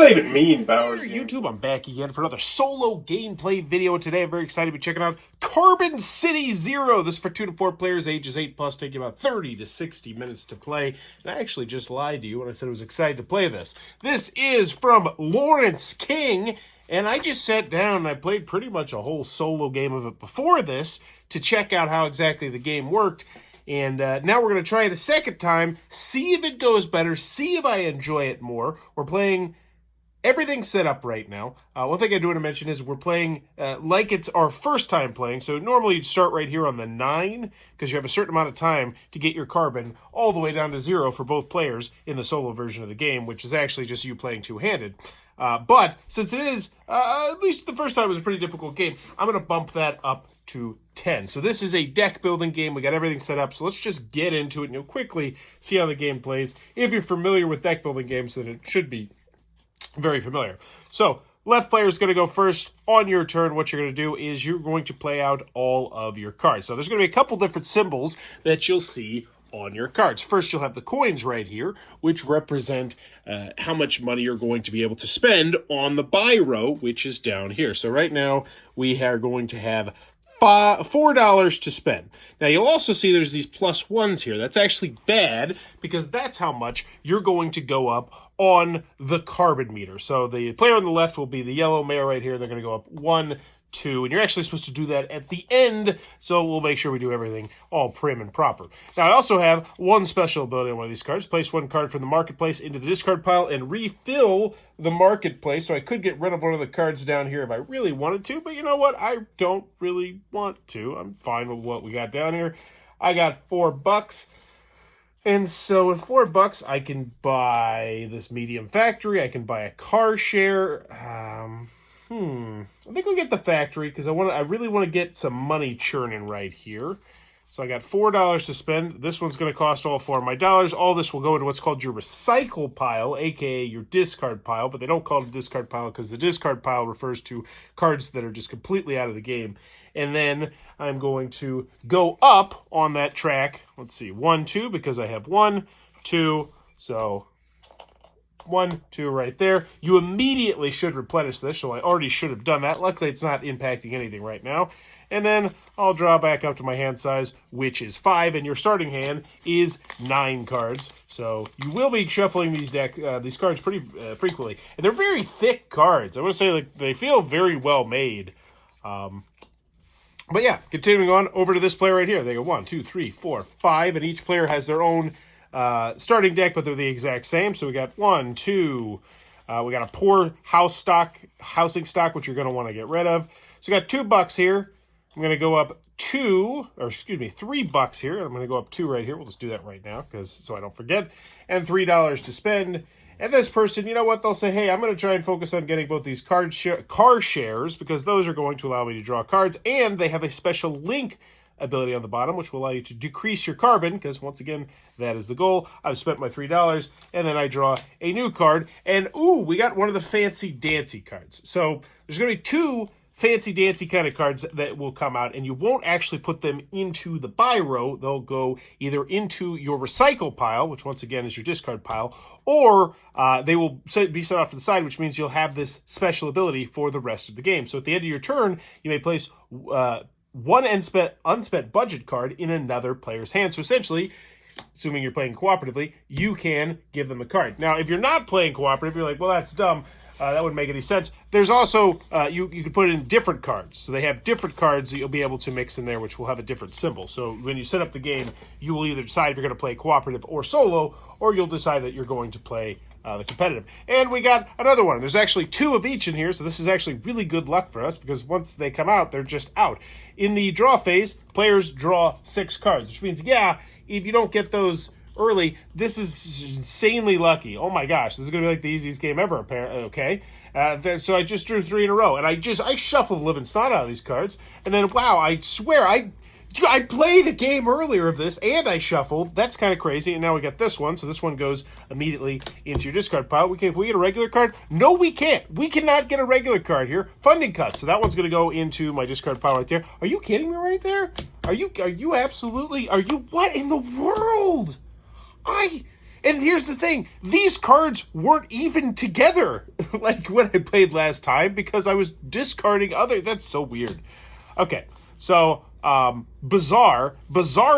that even mean, Bowers? YouTube, I'm back again for another solo gameplay video. Today I'm very excited to be checking out Carbon City Zero. This is for 2 to 4 players, ages 8 plus, taking about 30 to 60 minutes to play. And I actually just lied to you when I said I was excited to play this. This is from Lawrence King, and I just sat down and I played pretty much a whole solo game of it before this to check out how exactly the game worked. And now we're going to try it a second time, see if it goes better, see if I enjoy it more. We're playing... Everything's set up right now. One thing I do want to mention is we're playing like it's our first time playing. So normally you'd start right here on the 9 because you have a certain amount of time to get your carbon all the way down to 0 for both players in the solo version of the game, which is actually just you playing two-handed. But since it is, at least the first time, it was a pretty difficult game, I'm going to bump that up to 10. So this is a deck building game. We got everything set up. So let's just get into it and you'll quickly see how the game plays. If you're familiar with deck building games, then it should be very familiar. So, left player is going to go first. On your turn, what you're going to do is you're going to play out all of your cards. So, there's going to be a couple different symbols that you'll see on your cards. First, you'll have the coins right here, which represent how much money you're going to be able to spend on the buy row, which is down here. So, right now, we are going to have $4 to spend. Now, you'll also see there's these plus ones here. That's actually bad because that's how much you're going to go up on the carbon meter. So the player on the left will be the yellow mare right here. They're going to go up 1, 2, and you're actually supposed to do that at the end, so we'll make sure we do everything all prim and proper. Now, I also have one special ability on one of these cards. Place one card from the marketplace into the discard pile and refill the marketplace. So I could get rid of one of the cards down here if I really wanted to, but you know what? I don't really want to. I'm fine with what we got down here. I got $4. And so with $4, I can buy this medium factory. I can buy a car share. I think I'll get the factory because I really want to get some money churning right here. So I got $4 to spend. This one's going to cost all 4 of my dollars. All this will go into what's called your recycle pile, aka your discard pile. But they don't call it a discard pile because the discard pile refers to cards that are just completely out of the game. And then I'm going to go up on that track. Let's see, 1, 2, because I have 1, 2, so 1, 2 right there. You immediately should replenish this, so I already should have done that. Luckily, it's not impacting anything right now. And then I'll draw back up to my hand size, which is 5, and your starting hand is 9 cards. So you will be shuffling these cards pretty frequently. And they're very thick cards. I want to say like they feel very well made. But yeah, continuing on over to this player right here. They go 1, 2, 3, 4, 5, and each player has their own starting deck, but they're the exact same. So we got 1, 2, we got a poor housing stock, which you're going to want to get rid of. So we got $2 here. I'm going to go up $3 here. I'm going to go up 2 right here. We'll just do that right now so I don't forget. And $3 to spend. And this person, you know what? They'll say, hey, I'm going to try and focus on getting both these car shares because those are going to allow me to draw cards. And they have a special link ability on the bottom, which will allow you to decrease your carbon because, once again, that is the goal. I've spent my $3, and then I draw a new card. And, ooh, we got one of the fancy-dancy cards. So there's going to be 2 fancy-dancy kind of cards that will come out, and you won't actually put them into the buy row. They'll go either into your recycle pile, which once again is your discard pile, or they will be set off to the side, which means you'll have this special ability for the rest of the game. So at the end of your turn, you may place one unspent budget card in another player's hand. So essentially, assuming you're playing cooperatively, you can give them a card. Now, if you're not playing cooperative, you're like, well, that's dumb. That wouldn't make any sense. There's also, you can put it in different cards. So they have different cards that you'll be able to mix in there, which will have a different symbol. So when you set up the game, you will either decide if you're going to play cooperative or solo, or you'll decide that you're going to play the competitive. And we got another one. There's actually 2 of each in here, so this is actually really good luck for us because once they come out, they're just out. In the draw phase, players draw 6 cards, which means, yeah, if you don't get those early, this is insanely lucky. Oh my gosh, this is going to be like the easiest game ever, apparently. Okay. So I just drew 3 in a row, and I shuffled the living snot out of these cards, and then, wow, I swear, I played a game earlier of this, and I shuffled. That's kind of crazy, and now we got this one, so this one goes immediately into your discard pile. Can we get a regular card? No, we can't. We cannot get a regular card here. Funding cut, so that one's going to go into my discard pile right there. Are you kidding me right there? Are you absolutely, what in the world? And here's the thing. These cards weren't even together like when I played last time because I was discarding other. That's so weird. Okay, so bizarre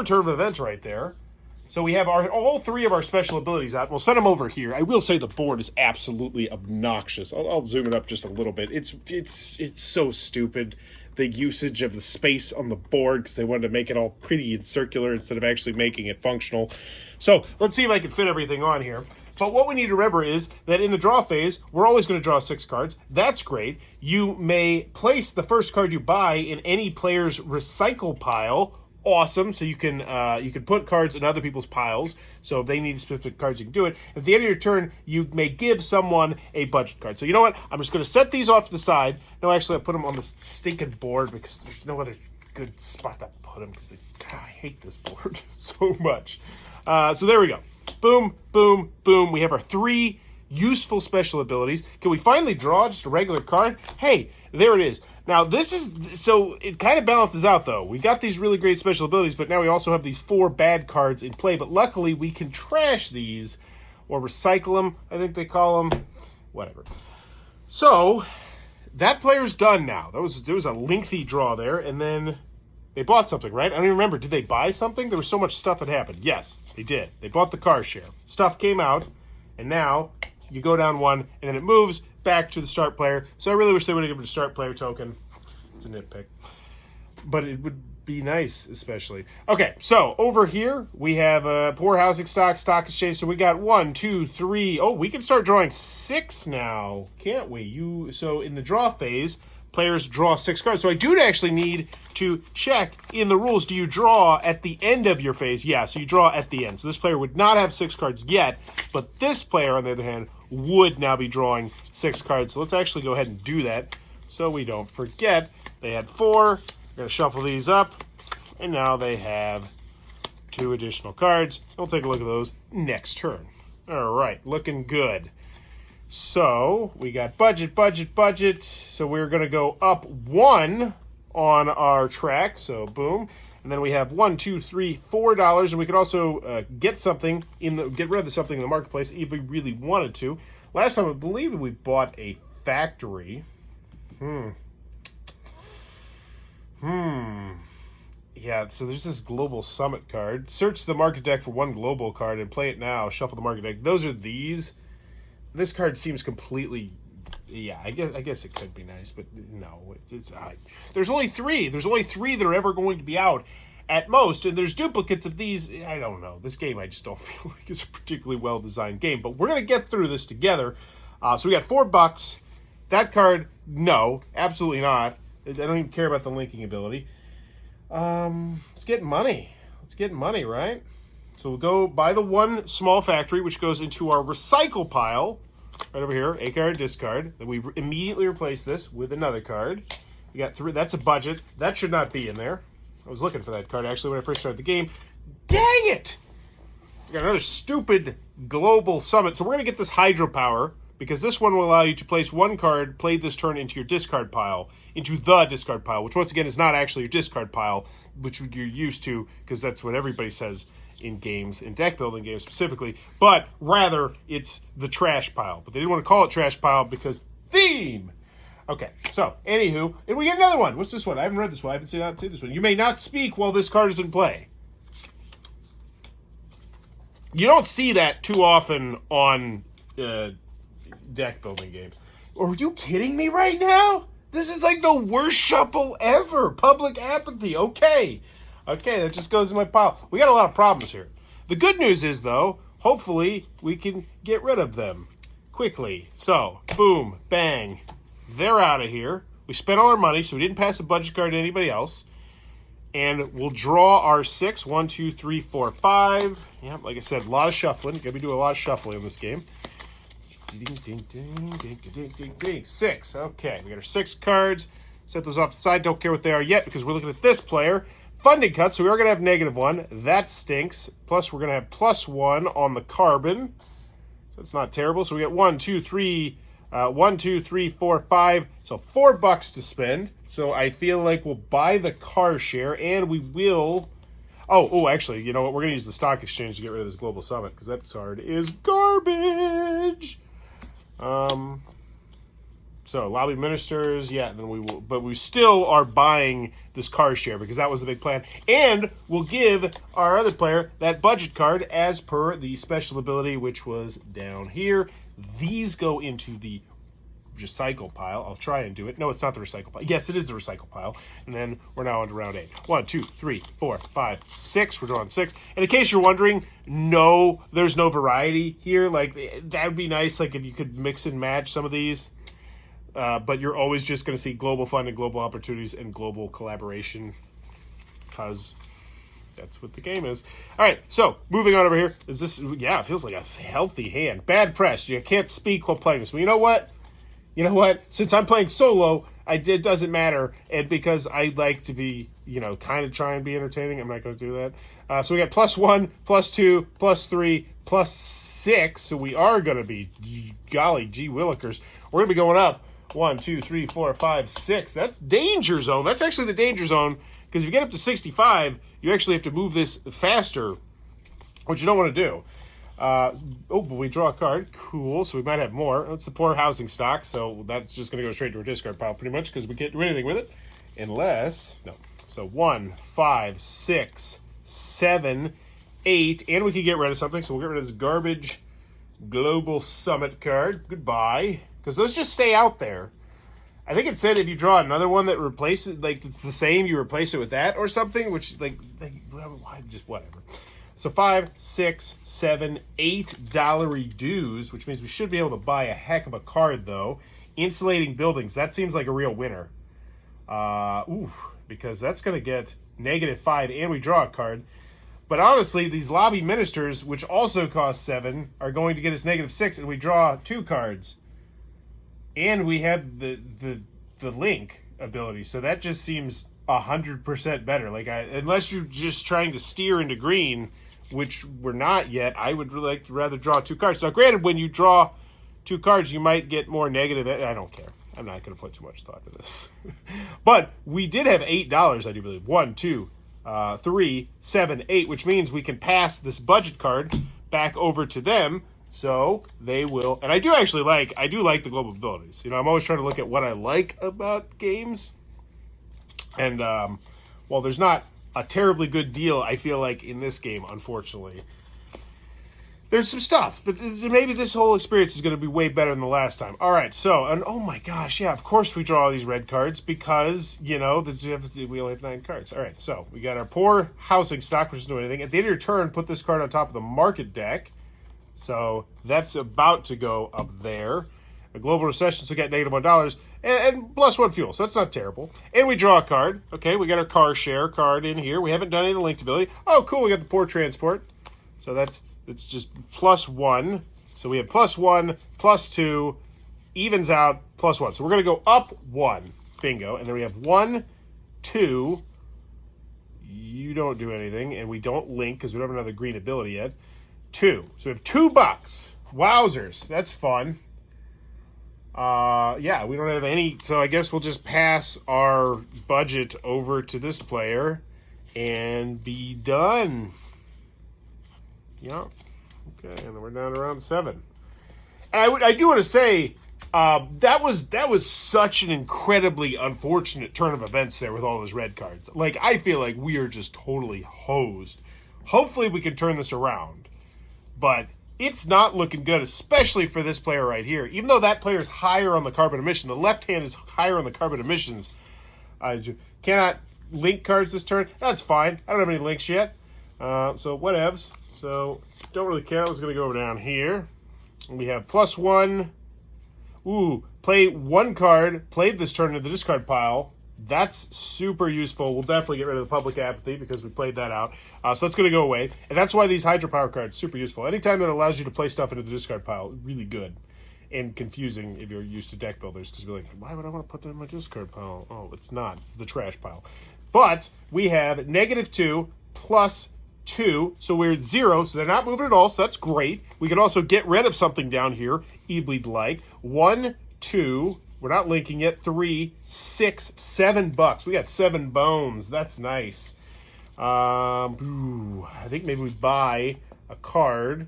turn of events right there. So we have all three of our special abilities out. We'll set them over here. I will say the board is absolutely obnoxious. I'll zoom it up just a little bit. It's so stupid, the usage of the space on the board, because they wanted to make it all pretty and circular instead of actually making it functional. So let's see if I can fit everything on here. But what we need to remember is that in the draw phase, we're always going to draw 6 cards. That's great. You may place the first card you buy in any player's recycle pile. Awesome. So you can put cards in other people's piles. So if they need specific cards, you can do it. At the end of your turn, you may give someone a budget card. So you know what? I'm just going to set these off to the side. No, actually, I'll put them on the stinking board because there's no other good spot to put them because I hate this board so much. So there we go. Boom, boom, boom. We have our 3 useful special abilities. Can we finally draw just a regular card? Hey, there it is. Now, this is, so it kind of balances out, though. We got these really great special abilities, but now we also have these 4 bad cards in play. But luckily, we can trash these, or recycle them, I think they call them. Whatever. So, that player's done now. There was a lengthy draw there, and then they bought something, right? I don't even remember. Did they buy something? There was so much stuff that happened. Yes, they did. They bought the car share. Stuff came out, and now you go down 1, and then it moves back to the start player. So I really wish they would have given a start player token. It's a nitpick. But it would be nice, especially. Okay, so over here, we have poor housing stock exchange. So we got 1, 2, 3. Oh, we can start drawing 6 now, can't we? So in the draw phase, players draw 6 cards. So I do actually need to check in the rules. Do you draw at the end of your phase? Yeah, so you draw at the end. So this player would not have 6 cards yet, but this player, on the other hand, would now be drawing 6 cards. So let's actually go ahead and do that so we don't forget. They had 4. We're going to shuffle these up, and now they have 2 additional cards. We'll take a look at those next turn. All right, looking good. So we got budget. So we're going to go up 1 on our track. So boom. And then we have $1, $2, $3, $4, and we could also get rid of something in the marketplace if we really wanted to. Last time I believe we bought a factory. Yeah, so there's this global summit card. Search the market deck for 1 global card and play it now. Shuffle the market deck. Those are these. This card seems completely. Yeah, I guess it could be nice, but no, there's only 3. There's only 3 that are ever going to be out at most, and there's duplicates of these. I don't know. This game I just don't feel like it's a particularly well-designed game, but we're going to get through this together. So we got $4. That card, no, absolutely not. I don't even care about the linking ability. Let's get money. Right? So we'll go buy the 1 small factory, which goes into our recycle pile. Right over here, a card, discard. Then we immediately replace this with another card. We got 3. That's a budget. That should not be in there. I was looking for that card, actually, when I first started the game. Dang it! We got another stupid global summit. So we're going to get this hydropower, because this one will allow you to place 1 card played this turn into your discard pile, into the discard pile, which once again is not actually your discard pile, which you're used to, because that's what everybody says in games, in deck building games specifically, but rather it's the trash pile. But they didn't want to call it trash pile because theme. Okay, so anywho, and we get another one. What's this one? I haven't read this one. I haven't seen this one. You may not speak while this card is in play. You don't see that too often on deck building games. Are you kidding me right now? This is like the worst shuffle ever. Public apathy. Okay, that just goes in my pile. We got a lot of problems here. The good news is, though, hopefully we can get rid of them quickly. So, boom, bang. They're out of here. We spent all our money, so we didn't pass a budget card to anybody else. And we'll draw our 6. 1, 2, 3, 4, 5. Yeah, like I said, a lot of shuffling. Gonna be doing a lot of shuffling in this game. Ding, ding, ding, ding, ding, ding, ding. 6. Okay, we got our 6 cards. Set those off to the side. Don't care what they are yet because we're looking at this player. Funding cut, so we are going to have -1. That stinks. Plus, we're going to have +1 on the carbon. So it's not terrible. So we get 1, 2, 3, 1, 2, 3, 4, 5. So $4 to spend. So I feel like we'll buy the car share, and we will. Oh, actually, you know what? We're going to use the stock exchange to get rid of this Global Summit because that card is garbage. So lobby ministers, yeah, then we will, but we still are buying this car share because that was the big plan. And we'll give our other player that budget card as per the special ability, which was down here. These go into the recycle pile. I'll try and do it. No, it's not the recycle pile. Yes, it is the recycle pile. And then we're now on to round 8. 1, 2, 3, 4, 5, 6. We're drawing 6. And in case you're wondering, no, there's no variety here. Like, that would be nice, like, if you could mix and match some of these. But you're always just going to see global fun and global opportunities and global collaboration because that's what the game is. All right, so moving on over here. Is this, yeah, it feels like a healthy hand. Bad press. You can't speak while playing this. Well, you know what? Since I'm playing solo, it doesn't matter. And because I like to be, kind of try and be entertaining, I'm not going to do that. So we got +1, +2, +3, +6. So we are going to be, golly gee willikers. We're going to be going up. 1, 2, 3, 4, 5, 6. That's danger zone. That's actually the danger zone because if you get up to 65, you actually have to move this faster, which you don't want to do. But we draw a card. Cool. So we might have more. That's the poor housing stock. So that's just going to go straight to our discard pile pretty much because we can't do anything with it unless, no. So 1, 5, 6, 7, 8. And we can get rid of something. So we'll get rid of this garbage Global Summit card. Goodbye. Because those just stay out there. I think it said if you draw another one that replaces, like it's the same, you replace it with that or something, which just whatever. So 5, 6, 7, $8 dues, which means we should be able to buy a heck of a card though. Insulating buildings, that seems like a real winner. Because that's going to get -5 and we draw a card. But honestly, these lobby ministers, which also cost 7, are going to get us -6 and we draw 2 cards. And we have the link ability, so that just seems 100% better. Like, unless you're just trying to steer into green, which we're not yet, I would rather draw 2 cards. Now, granted, when you draw 2 cards, you might get more negative. I don't care. I'm not going to put too much thought into this. But we did have $8, I do believe. 1, 2, 3, 7, 8, which means we can pass this budget card back over to them. So they will, and I do like the global abilities. I'm always trying to look at what I like about games. And while there's not a terribly good deal, I feel like in this game, unfortunately, there's some stuff. But maybe this whole experience is going to be way better than the last time. All right, so, and oh my gosh, yeah, of course we draw all these red cards because, we only have 9 cards. All right, so we got our poor housing stock, which doesn't do anything. At the end of your turn, put this card on top of the market deck. So that's about to go up there. A global recession, so we got -$1 and +1 fuel. So that's not terrible. And we draw a card. Okay, we got our car share card in here. We haven't done any of the linked ability. Oh, cool. We got the poor transport. So it's just +1. So we have +1, +2, evens out, +1. So we're going to go up 1. Bingo. And then we have 1, 2. You don't do anything. And we don't link because we don't have another green ability yet. 2. So we have $2. Wowzers. That's fun. Yeah, we don't have any. So I guess we'll just pass our budget over to this player and be done. Yeah. Okay, and then we're down to round 7. And I do want to say that was such an incredibly unfortunate turn of events there with all those red cards. Like, I feel like we are just totally hosed. Hopefully we can turn this around. But it's not looking good, especially for this player right here. Even though that player is higher on the carbon emission, the left hand is higher on the carbon emissions. I cannot link cards this turn. That's fine. I don't have any links yet. So whatevs. So don't really care. I was going to go over down here. We have +1. Ooh, play 1 card. Played this turn into the discard pile. That's super useful. We'll definitely get rid of the public apathy because we played that out. So that's going to go away. And that's why these hydropower cards are super useful. Anytime that allows you to play stuff into the discard pile, really good. And confusing if you're used to deck builders because you're like, why would I want to put that in my discard pile? Oh, it's not. It's the trash pile. But we have -2 +2. So we're at 0. So they're not moving at all. So that's great. We could also get rid of something down here if we'd like. 1, 2... We're not linking it. 3, 6, $7. We got 7 bones. That's nice. I think maybe we buy a card.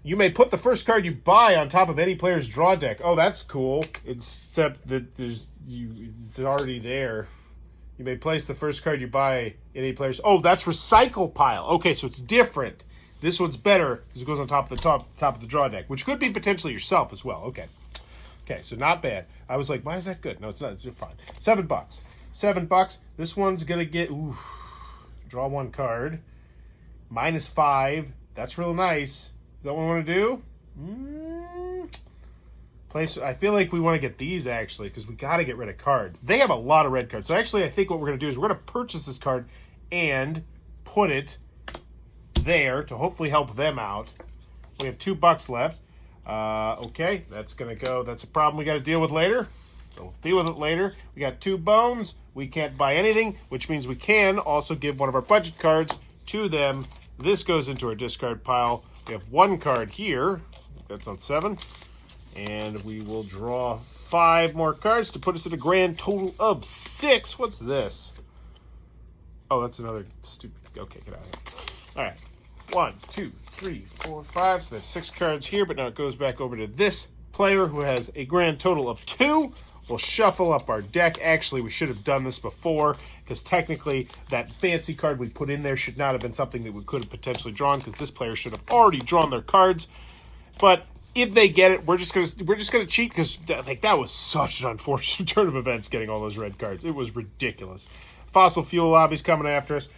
You may put the first card you buy on top of any player's draw deck. Oh, that's cool. Except that it's already there. You may place the first card you buy in any player's... Oh, that's recycle pile. Okay, so it's different. This one's better because it goes on top of the top of the draw deck, which could be potentially yourself as well. Okay. Okay, so not bad. I was like, why is that good? No, it's not. It's fine. $7. $7. This one's going to get... Ooh, draw one card. -5. That's real nice. Is that what we want to do? Place. I feel like we want to get these, actually, because we got to get rid of cards. They have a lot of red cards. So actually, I think what we're going to do is we're going to purchase this card and put it there to hopefully help them out. We have $2 left. Okay, that's going to go. That's a problem we got to deal with later. So we'll deal with it later. We got 2 bones. We can't buy anything, which means we can also give one of our budget cards to them. This goes into our discard pile. We have 1 card here. That's on 7. And we will draw 5 more cards to put us at a grand total of 6. What's this? Oh, that's another stupid... Okay, get out of here. All right. 1, 2, 3, 4, 5. So that's 6 cards here, but now it goes back over to this player who has a grand total of 2. We'll shuffle up our deck. Actually, we should have done this before because technically that fancy card we put in there should not have been something that we could have potentially drawn because this player should have already drawn their cards. But if they get it, we're just gonna cheat because that was such an unfortunate turn of events getting all those red cards. It was ridiculous. Fossil fuel lobby's coming after us.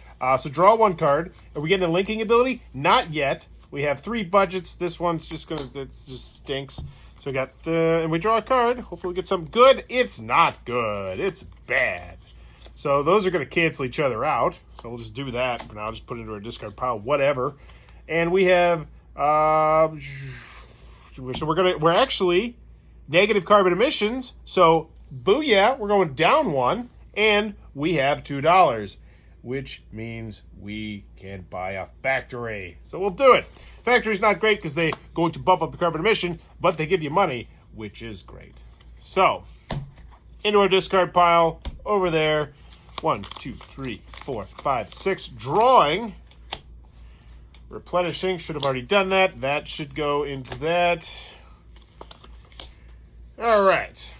So draw 1 card. Are we getting a linking ability? Not yet. We have 3 budgets. This one's just it just stinks. So we got and we draw a card. Hopefully we get something good. It's not good. It's bad. So those are going to cancel each other out. So we'll just do that for now. Just put it into our discard pile, whatever. And we have so we're actually negative carbon emissions. So booyah, we're going down 1, and we have $2, which means we can buy a factory. So we'll do it. Factory's not great because they're going to bump up the carbon emission, but they give you money, which is great. So, into our discard pile, over there. 1, 2, 3, 4, 5, 6. Drawing. Replenishing. Should have already done that. That should go into that. All right.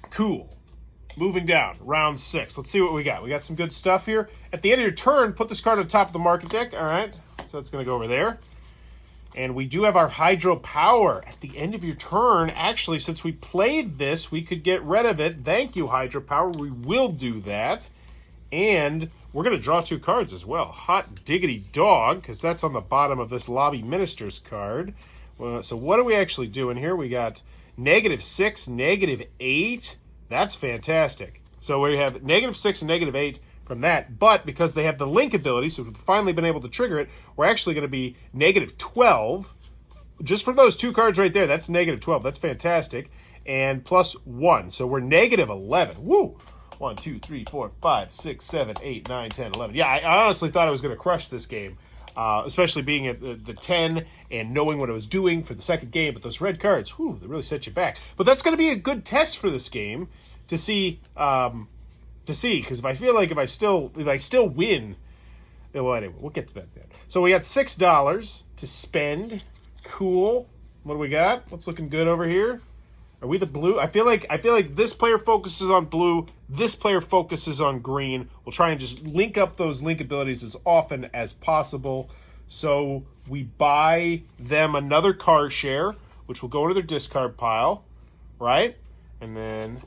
Cool. Moving down. Round 6. Let's see what we got. We got some good stuff here. At the end of your turn, put this card on top of the market deck. All right. So it's going to go over there. And we do have our hydropower at the end of your turn. Actually, since we played this, we could get rid of it. Thank you, hydropower. We will do that. And we're going to draw 2 cards as well. Hot diggity dog, because that's on the bottom of this lobby minister's card. So what are we actually doing here? We got -6, -8. That's fantastic. So we have -6 and -8 from that, but because they have the link ability, so we've finally been able to trigger it, we're actually going to be -12. Just for those 2 cards right there, that's -12. That's fantastic. And +1. So we're -11. Woo! 1, 2, 3, 4, 5, 6, 7, 8, 9, 10, 11. Yeah, I honestly thought I was going to crush this game, especially being at the 10 and knowing what I was doing for the second game. But those red cards, whew, they really set you back. But that's going to be a good test for this game to see... because if I feel like if I still win, well, anyway, we'll get to that then. So we got $6 to spend. Cool. What do we got? What's looking good over here? Are we the blue? I feel like this player focuses on blue. This player focuses on green. We'll try and just link up those link abilities as often as possible. So we buy them another card share, which will go into their discard pile, right? And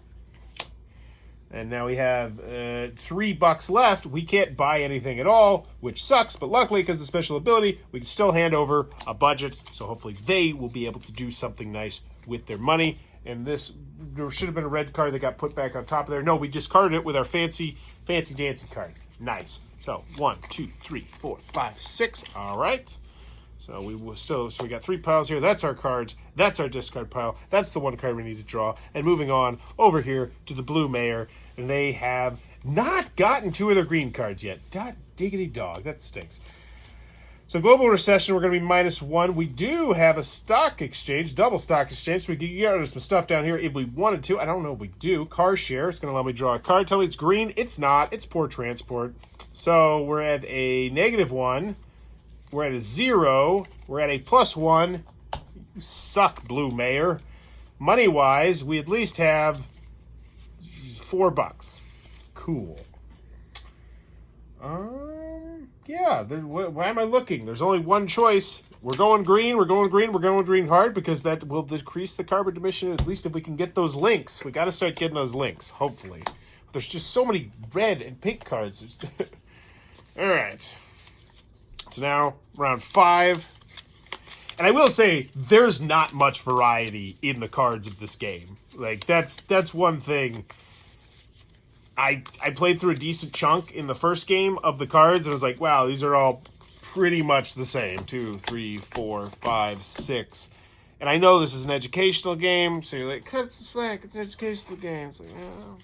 now we have $3 left. We can't buy anything at all, which sucks. But luckily, because of the special ability, we can still hand over a budget. So hopefully they will be able to do something nice with their money. And there should have been a red card that got put back on top of there. No, we discarded it with our fancy dancy card. Nice. So 1, 2, 3, 4, 5, 6. All right. So we got 3 piles here. That's our cards. That's our discard pile. That's the 1 card we need to draw. And moving on over here to the blue mayor. And they have not gotten 2 of their green cards yet. Dot diggity dog. That stinks. So global recession, we're going to be -1. We do have a stock exchange, double stock exchange, so we can get rid of some stuff down here if we wanted to. I don't know if we do. Car share, it's going to allow me to draw a card. Tell me it's green. It's not. It's poor transport. So we're at a -1. We're at a 0. We're at a +1. You suck, Blue Mayor. Money-wise, we at least have $4. Cool. Yeah, why am I looking? There's only one choice. We're going green, we're going green, we're going green hard because that will decrease the carbon emission, at least if we can get those links. We got to start getting those links, hopefully. There's just so many red and pink cards. All right. So now, round 5. And I will say, there's not much variety in the cards of this game. Like, that's one thing. I played through a decent chunk in the first game of the cards, and I was like, wow, these are all pretty much the same. 2, 3, 4, 5, 6. And I know this is an educational game, so you're like, cut some slack, it's an educational game. It's like, yeah,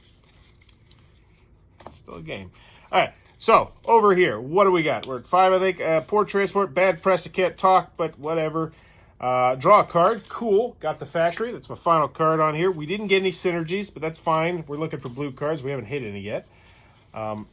it's still a game. All right, so over here, what do we got? We're at 5, I think. Poor transport, bad press, I can't talk, but whatever. Draw a card. Cool. Got the factory. That's my final card on here. We didn't get any synergies, but that's fine. We're looking for blue cards. We haven't hit any yet. And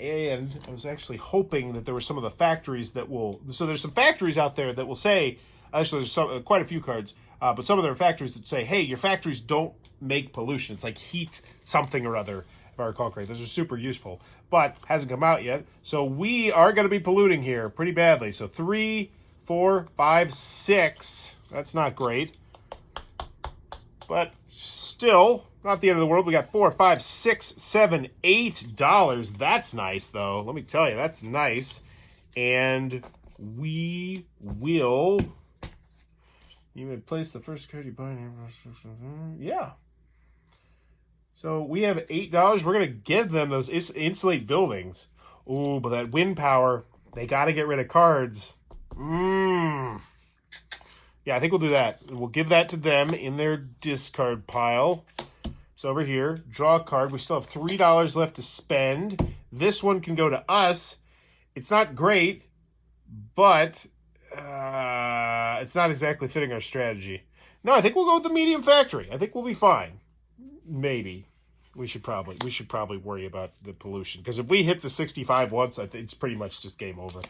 I was actually hoping that there were some of the factories that will... So there's some factories out there that will say... Actually, there's quite a few cards. But some of them are factories that say, hey, your factories don't make pollution. It's like heat something or other, if I recall correctly. Those are super useful. But hasn't come out yet. So we are going to be polluting here pretty badly. So 3, 4, 5, 6... That's not great. But still, not the end of the world. We got $4, $5, $6, $7, $8. That's nice, though. Let me tell you, that's nice. And we will... You would place the first card you buy. Yeah. So we have $8. We're going to give them those insulate buildings. Ooh, but that wind power, they got to get rid of cards. Yeah, I think we'll do that. We'll give that to them in their discard pile. So over here, draw a card. We still have $3 left to spend. This one can go to us. It's not great, but it's not exactly fitting our strategy. No, I think we'll go with the medium factory. I think we'll be fine. Maybe. We should probably worry about the pollution. Because if we hit the 65 once, it's pretty much just game over.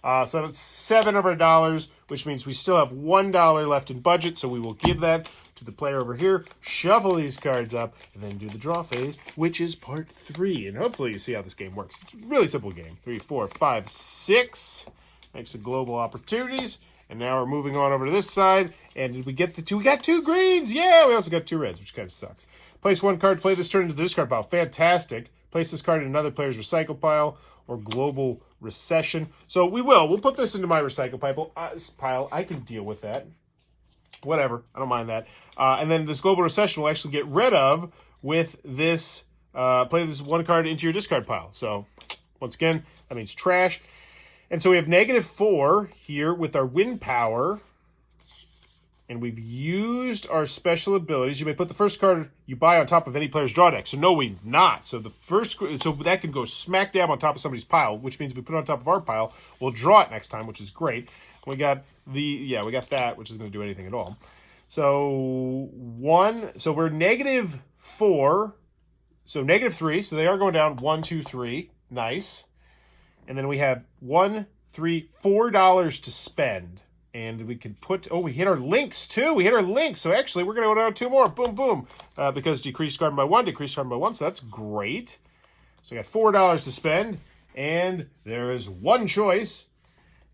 So that's $7 of our dollars, which means we still have $1 left in budget. So we will give that to the player over here, shuffle these cards up, and then do the draw phase, which is part 3. And hopefully you see how this game works. It's a really simple game. 3, 4, 5, 6. Makes the global opportunities. And now we're moving on over to this side. And did we get the 2? We got 2 greens. Yeah, we also got 2 reds, which kind of sucks. Place 1 card, play this turn into the discard pile. Fantastic. Place this card in another player's recycle pile or global recession. So we'll put this into my recycle pile. I can deal with that. Whatever. I don't mind that. And then this global recession will actually get rid of with this, play this 1 card into your discard pile. So once again, that means trash. And so we have -4 here with our wind power. And we've used our special abilities. You may put the first card you buy on top of any player's draw deck. So no, we've not. So that can go smack dab on top of somebody's pile, which means if we put it on top of our pile, we'll draw it next time, which is great. We got that, which isn't going to do anything at all. So we're -4. So -3. So they are going down 1, 2, 3. Nice. And then we have $1, $3, $4 to spend. And we can put... Oh, we hit our links, too. We hit our links. So, actually, we're going to go down 2 more. Boom, boom. Because decreased carbon by 1, decreased carbon by 1. So, that's great. So, we got $4 to spend. And there is 1 choice.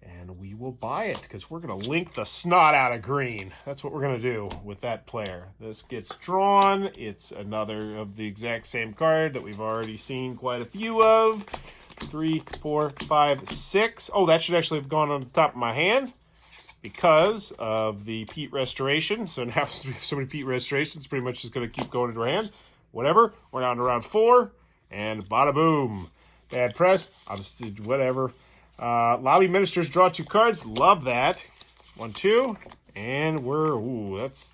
And we will buy it. Because we're going to link the snot out of green. That's what we're going to do with that player. This gets drawn. It's another of the exact same card that we've already seen quite a few of. 3, 4, 5, 6. Oh, that should actually have gone on the top of my hand. Because of the peat restoration. So now we have so many peat restorations, it's pretty much just going to keep going into our hand. Whatever. We're down to round 4. And bada boom. Bad press. Obviously, whatever. Lobby ministers draw 2 cards. Love that. 1, 2. And we're... Ooh, that's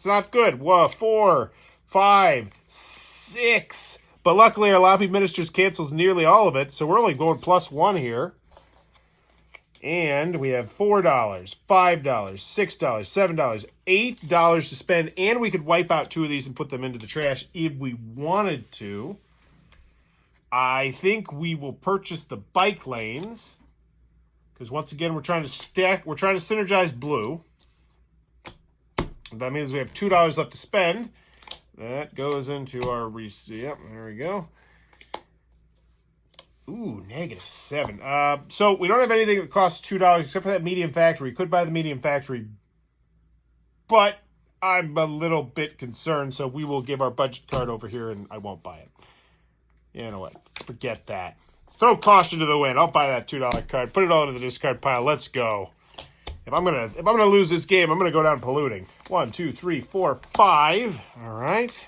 not good. 4, 5, 6. But luckily, our lobby ministers cancels nearly all of it. So we're only going +1 here. And we have $4, $5, $6, $7, $8 to spend. And we could wipe out 2 of these and put them into the trash if we wanted to. I think we will purchase the bike lanes. Because once again, we're trying to synergize blue. That means we have $2 left to spend. That goes into our yep, there we go. Ooh, -7. So we don't have anything that costs $2 except for that medium factory. We could buy the medium factory, but I'm a little bit concerned, so we will give our budget card over here and I won't buy it. You know what? Forget that. Throw caution to the wind. I'll buy that $2 card. Put it all into the discard pile. Let's go. If I'm gonna lose this game, I'm gonna go down polluting. 1, 2, 3, 4, 5. All right.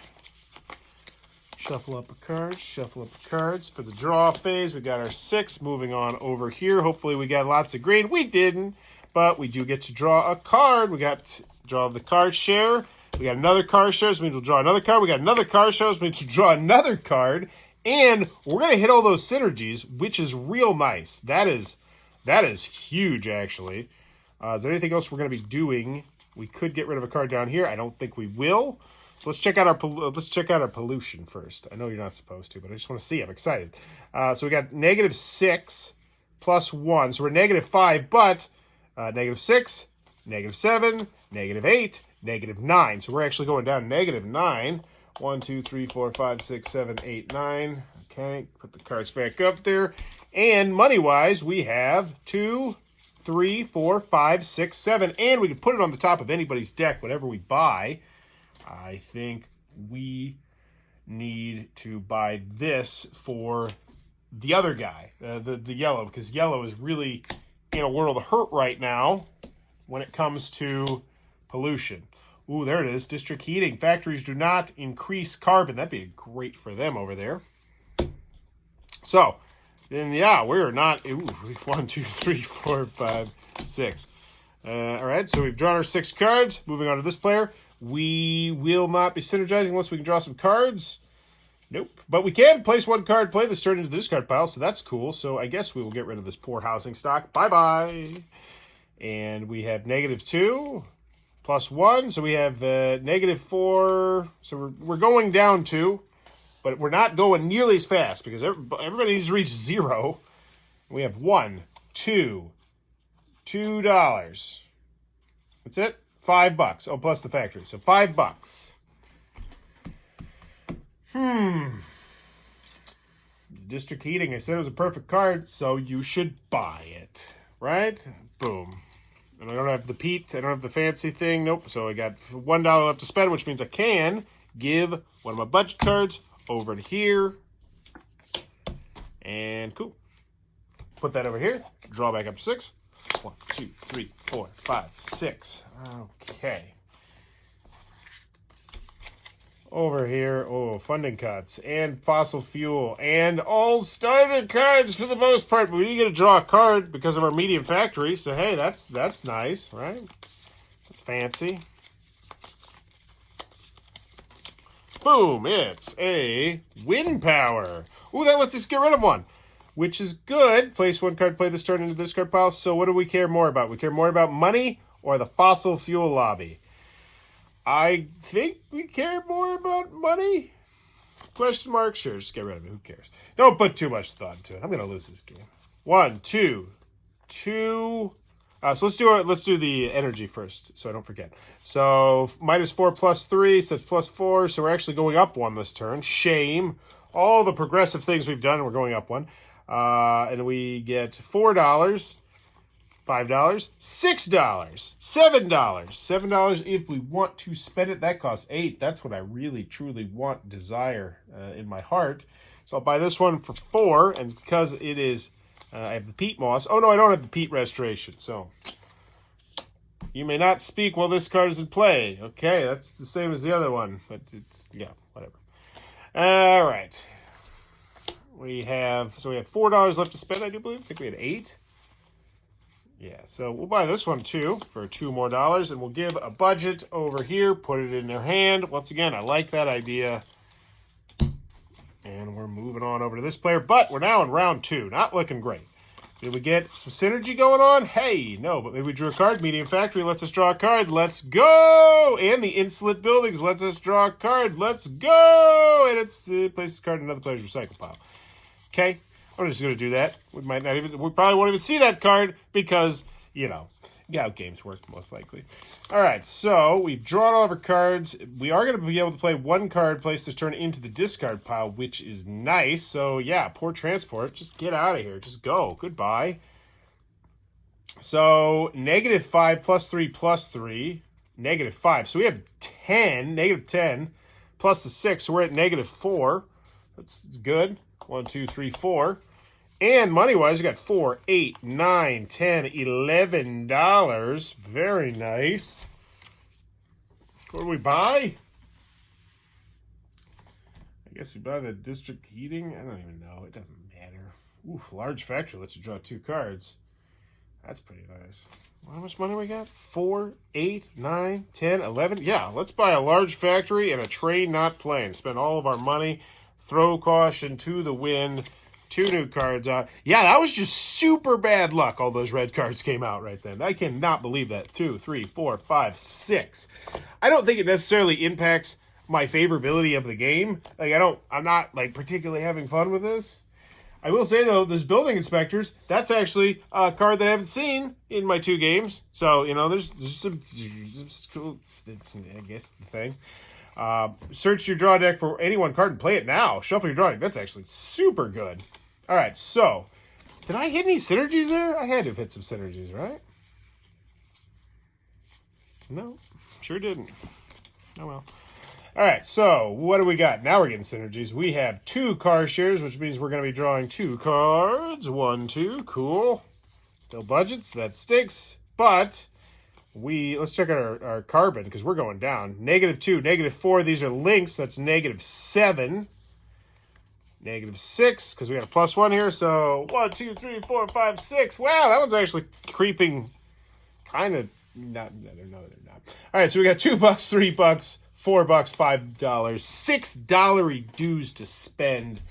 Shuffle up a card, shuffle up the cards. For the draw phase, we got our 6. Moving on over here. Hopefully we got lots of green. We didn't, but we do get to draw a card. We got to draw the card share. We got another card share, so means we'll draw another card. We got another card share, so means we'll draw another card. And we're going to hit all those synergies, which is real nice. That is huge, actually. Is there anything else we're going to be doing? We could get rid of a card down here. I don't think we will. So let's check out our pollution first. I know you're not supposed to, but I just want to see. I'm excited. So we got -6 plus 1. So we're -5, but -6, -7, -8, -9. So we're actually going down -9. 1, 2, 3, 4, 5, 6, 7, 8, 9. Okay, put the cards back up there. And money-wise, we have 2, 3, 4, 5, 6, 7. And we can put it on the top of anybody's deck, whatever we buy. I think we need to buy this for the other guy, the yellow, because yellow is really in a world of hurt right now when it comes to pollution. Ooh, there it is. District heating. Factories do not increase carbon. That'd be great for them over there. So, then, yeah, we're not... Ooh, 1, 2, 3, 4, 5, 6. All right, so we've drawn our 6 cards. Moving on to this player. We will not be synergizing unless we can draw some cards. Nope. But we can place 1 card, play this turn into the discard pile, so that's cool. So I guess we will get rid of this poor housing stock. Bye-bye. And we have -2 plus 1, so we have -4. So we're going down 2, but we're not going nearly as fast because everybody needs to reach 0. We have 1, 2, $2. That's it. $5. Oh, plus the factory. So $5. District heating. I said it was a perfect card, so you should buy it. Right? Boom. And I don't have the Pete. I don't have the fancy thing. Nope. So I got $1 left to spend, which means I can give one of my budget cards over to here. And cool. Put that over here. Draw back up to 6. 1, 2, 3, 4, 5, 6. Okay. Over here, oh, funding cuts and fossil fuel and all starter cards for the most part. But we didn't get to draw a card because of our medium factory. So hey, that's nice, right? That's fancy. Boom! It's a wind power. Ooh, that lets us get rid of one, which is good. Place 1 card, play this turn into the discard pile. So what do we care more about? We care more about money or the fossil fuel lobby? I think we care more about money. Question mark? Sure, just get rid of it. Who cares? Don't put too much thought into it. I'm gonna lose this game. 1, 2, 2. So let's do the energy first, so I don't forget. So -4 plus 3, so that's +4. So we're actually going up 1 this turn. Shame. All the progressive things we've done, we're going up 1. And we get $4, $5, $6, $7. $7 if we want to spend it. That costs $8. That's what I really, truly want, desire in my heart. So I'll buy this one for $4. And because it is, I have the peat moss. Oh, no, I don't have the peat restoration. So you may not speak while this card is in play. Okay, that's the same as the other one. But it's, yeah, whatever. All right. We have $4 left to spend, I do believe. I think we had 8. Yeah, so we'll buy this one too for $2 more, and we'll give a budget over here, put it in their hand. Once again, I like that idea. And we're moving on over to this player, but we're now in round 2. Not looking great Did we get some synergy going on? Hey, no, but maybe we drew a card. Medium Factory lets us draw a card. Let's go! And the Insolent Buildings lets us draw a card. Let's go! And it places a card in another player's recycle pile. Okay, I'm just going to do that. We probably won't even see that card because, you know, how games work most likely. All right, so we've drawn all of our cards. We are going to be able to play one card, place this turn into the discard pile, which is nice. So yeah, poor transport. Just get out of here. Just go. Goodbye. So -5 +3 +3, -5. So we have 10, -10 plus the 6. So we're at -4. That's good. 1, 2, 3, 4. And money-wise, we got $4, $8, $9, $10, $11. Very nice. What do we buy? I guess we buy the district heating. I don't even know. It doesn't matter. Oof, large factory lets you draw 2 cards. That's pretty nice. How much money we got? 4, 8, 9, 10, 11. Yeah, let's buy a large factory and a train not playing. Spend all of our money. Throw caution to the wind. 2 new cards out. Yeah, that was just super bad luck. All those red cards came out right then. I cannot believe that. 2, 3, 4, 5, 6. I don't think it necessarily impacts my favorability of the game. Like, I'm not like particularly having fun with this. I will say though, this Building Inspectors, that's actually a card that I haven't seen in my 2 games. So, you know, there's some cool, I guess the thing. Search your draw deck for any one card and play it now. Shuffle your draw deck. That's actually super good. All right, so did I hit any synergies there? I had to have hit some synergies, right? No, sure didn't. Oh well. All right, so what do we got? Now we're getting synergies. We have 2 car shares, which means we're going to be drawing 2 cards. 1, 2, cool. Still budgets, that sticks. But let's check out our carbon because we're going down. -2, -4. These are links. That's -7. -6 because we got a +1 here. So 1, 2, 3, 4, 5, 6. Wow, that one's actually creeping. Kind of not. No, they're not. All right, so we got $2, $3, $4, $5, $6 dues to spend.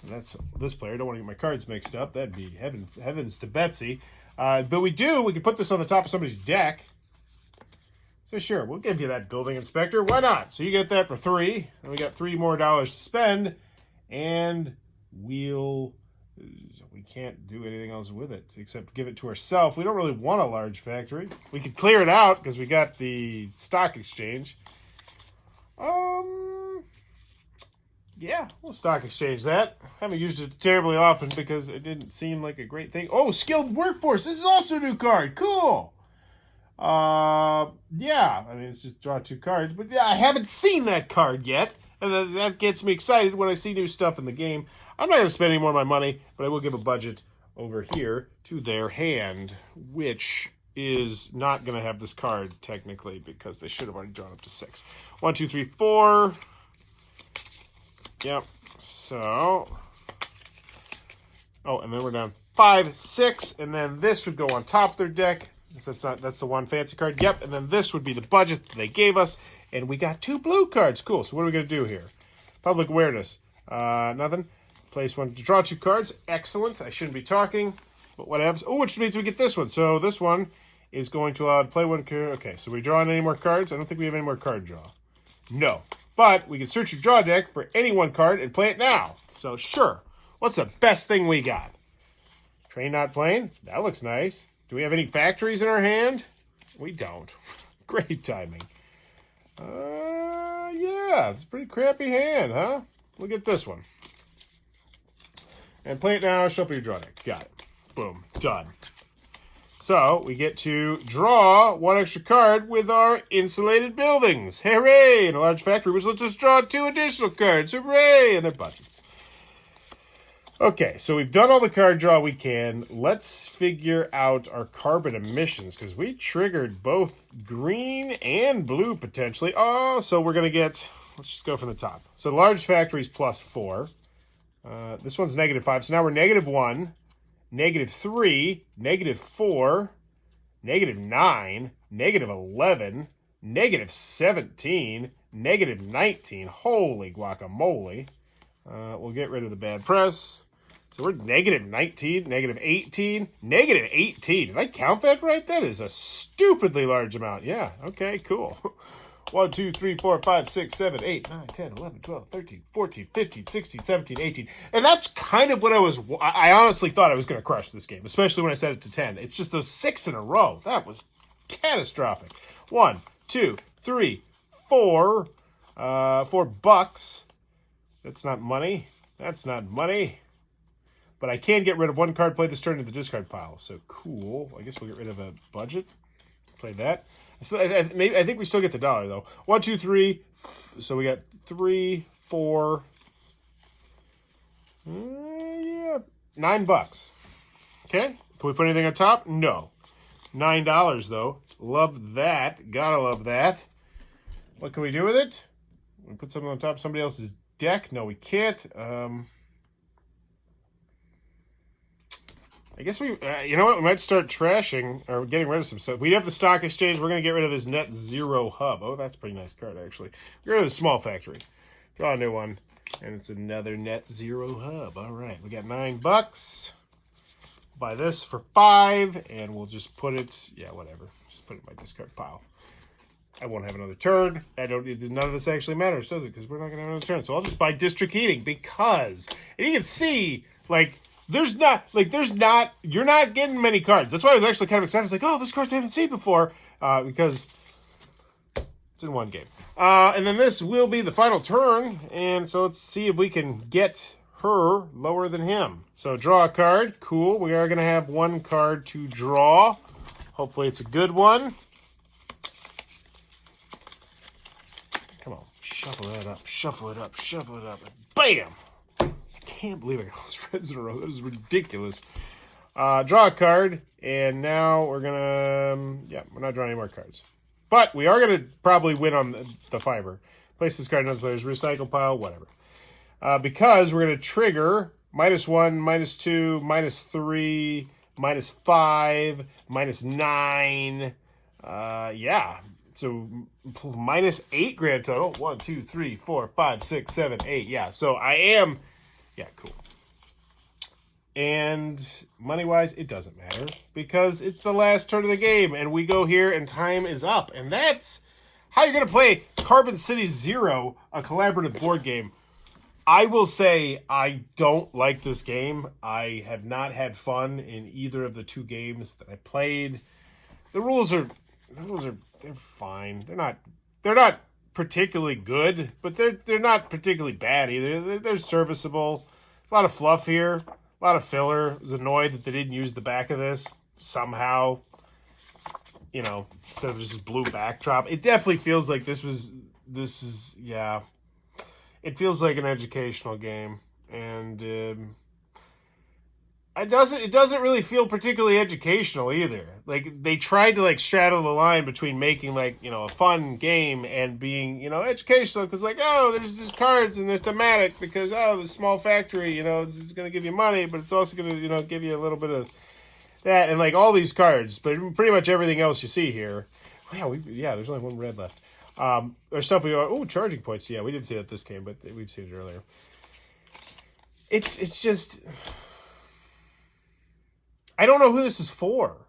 And that's this player. I don't want to get my cards mixed up. That'd be heavens to Betsy. But we can put this on the top of somebody's deck. So sure, we'll give you that Building Inspector. Why not? So you get that for 3. And we got $3 more to spend. And we can't do anything else with it except give it to ourselves. We don't really want a large factory. We could clear it out because we got the stock exchange. Yeah, we'll stock exchange that. Haven't used it terribly often because it didn't seem like a great thing. Oh, Skilled Workforce. This is also a new card. Cool. Yeah, I mean, it's just draw 2 cards, but yeah, I haven't seen that card yet, and that gets me excited when I see new stuff in the game. I'm not going to spend any more of my money, but I will give a budget over here to their hand, which is not going to have this card, technically, because they should have already drawn up to 6. 1, 2, 3, 4. Yep, so... Oh, and then we're down 5, 6, and then this would go on top of their deck. That's the one fancy card. Yep, and then this would be the budget that they gave us, and we got 2 blue cards. Cool. So what are we going to do here? Public awareness. Nothing. Place 1 to draw 2 cards. Excellent. I shouldn't be talking, but whatever. Oh, which means we get this one. So this one is going to allow to play 1 card. Okay, so we drawing any more cards? I don't think we have any more card draw. No. But we can search your draw deck for any 1 card and play it now. So sure. What's the best thing we got? Train not playing? That looks nice. Do we have any factories in our hand? We don't. Great timing. Yeah, it's a pretty crappy hand, huh? Look at this one. And play it now, shuffle your draw deck. Got it. Boom. Done. So, we get to draw 1 extra card with our insulated buildings. Hooray! And a large factory, which lets us draw 2 additional cards. Hooray! And their budgets. Okay, so we've done all the card draw we can. Let's figure out our carbon emissions, because we triggered both green and blue, potentially. Oh, so we're going to get... Let's just go from the top. So the large factory is +4. This one's -5, so now we're -1, -3, -4, -9, -11, -17, -19. Holy guacamole. We'll get rid of the bad press. So we're negative 19, negative 18, negative 18. Did I count that right? That is a stupidly large amount. Yeah, okay, cool. 1, 2, 3, 4, 5, 6, 7, 8, 9, 10, 11, 12, 13, 14, 15, 16, 17, 18. And that's kind of what I honestly thought I was going to crush this game, especially when I set it to 10. It's just those 6 in a row. That was catastrophic. 1, 2, 3, 4. $4. That's not money. That's not money. But I can get rid of one card, play this turn into the discard pile. So cool. I guess we'll get rid of a budget. Play that. So I think we still get the $1 though. 1, 2, 3. So we got 3, 4. Yeah, $9. Okay. Can we put anything on top? No. $9 though. Love that. Gotta love that. What can we do with it? We put something on top of somebody else's deck. No, we can't. I guess you know what? We might start trashing or getting rid of some stuff. We have the stock exchange. We're going to get rid of this net zero hub. Oh, that's a pretty nice card, actually. Get rid of the small factory. Draw a new one. And it's another net zero hub. All right. We got $9. Buy this for $5. And we'll just put it, yeah, whatever. Just put it in my discard pile. I won't have another turn. None of this actually matters, does it? Because we're not going to have another turn. So I'll just buy district heating because, and you can see, like, you're not getting many cards. That's why I was actually kind of excited. I was like, oh, those cards I haven't seen before because it's in one game. And then this will be the final turn. And so let's see if we can get her lower than him. So draw a card. Cool. We are going to have one card to draw. Hopefully it's a good one. Come on. Shuffle that up. Shuffle it up. Shuffle it up. Bam! I can't believe I got all those reds in a row. That is ridiculous. Draw a card, and now we're gonna we're not drawing any more cards. But we are gonna probably win on the fiber. Place this card in another player's recycle pile, whatever. Because we're gonna trigger -1, -2, -3, -5, -9. Yeah. So -8 grand total. 1, 2, 3, 4, 5, 6, 7, 8. Yeah. So I am. Yeah, cool. And money-wise, it doesn't matter because it's the last turn of the game, and we go here, and time is up. And that's how you're going to play Carbon City Zero, a collaborative board game. I will say I don't like this game. I have not had fun in either of the two games that I played. The rules are they're fine. They're not particularly good, but they're not particularly bad either. They're serviceable. There's a lot of fluff here, a lot of filler. I was annoyed that they didn't use the back of this somehow, you know, instead of just blue backdrop. It definitely feels like this is it feels like an educational game, and it doesn't really feel particularly educational either. Like, they tried to, like, straddle the line between making, like, you know, a fun game and being, you know, educational, because, like, oh, there's just cards and they're thematic because, oh, the small factory, you know, it's going to give you money, but it's also going to, you know, give you a little bit of that, and, like, all these cards, but pretty much everything else you see here. Yeah, there's only one red left. There's stuff charging points. Yeah, we didn't see that this game, but we've seen it earlier. It's just, I don't know who this is for.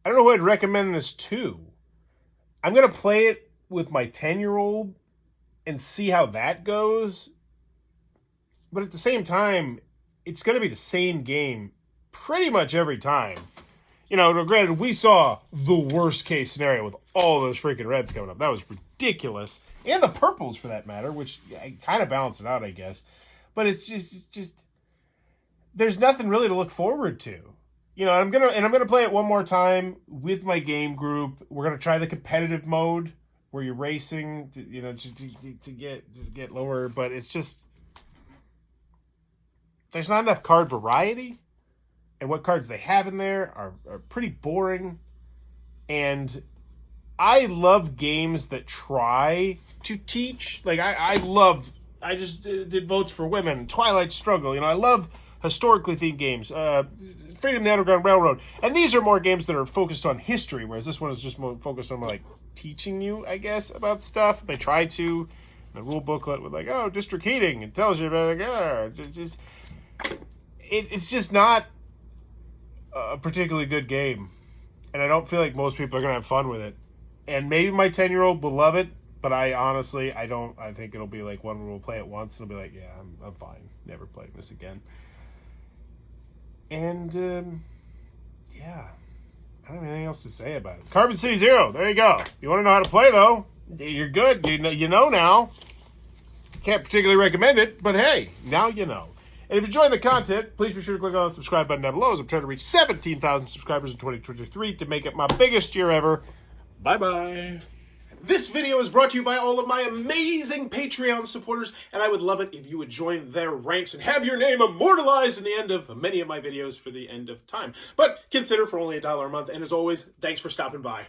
I don't know who I'd recommend this to. I'm going to play it with my 10-year-old and see how that goes. But at the same time, it's going to be the same game pretty much every time. You know, granted, we saw the worst case scenario with all those freaking reds coming up. That was ridiculous. And the purples, for that matter, which kind of balanced it out, I guess. But it's just there's nothing really to look forward to. You know, I'm gonna play it one more time with my game group. We're gonna try the competitive mode where you're racing to get lower, but it's just there's not enough card variety, and what cards they have in there are pretty boring. And I love games that try to teach. Like I just did Votes for Women, Twilight Struggle. You know, I love historically themed games. Freedom of the Underground Railroad. And these are more games that are focused on history, whereas this one is just more focused on, like, teaching you, I guess, about stuff. They try to. The rule booklet with, like, oh, district heating. It tells you about, like, it's just not a particularly good game. And I don't feel like most people are going to have fun with it. And maybe my 10-year-old will love it, but I honestly, I don't. I think it'll be like one where we'll play it once and it'll be like, yeah, I'm fine. Never playing this again. And, yeah. I don't have anything else to say about it. Carbon City Zero, there you go. You want to know how to play, though? You're good. You know now. Can't particularly recommend it, but hey, now you know. And if you enjoy the content, please be sure to click on the subscribe button down below as I'm trying to reach 17,000 subscribers in 2023 to make it my biggest year ever. Bye-bye. This video is brought to you by all of my amazing Patreon supporters, and I would love it if you would join their ranks and have your name immortalized in the end of many of my videos for the end of time. But consider for only $1 a month, and as always, thanks for stopping by.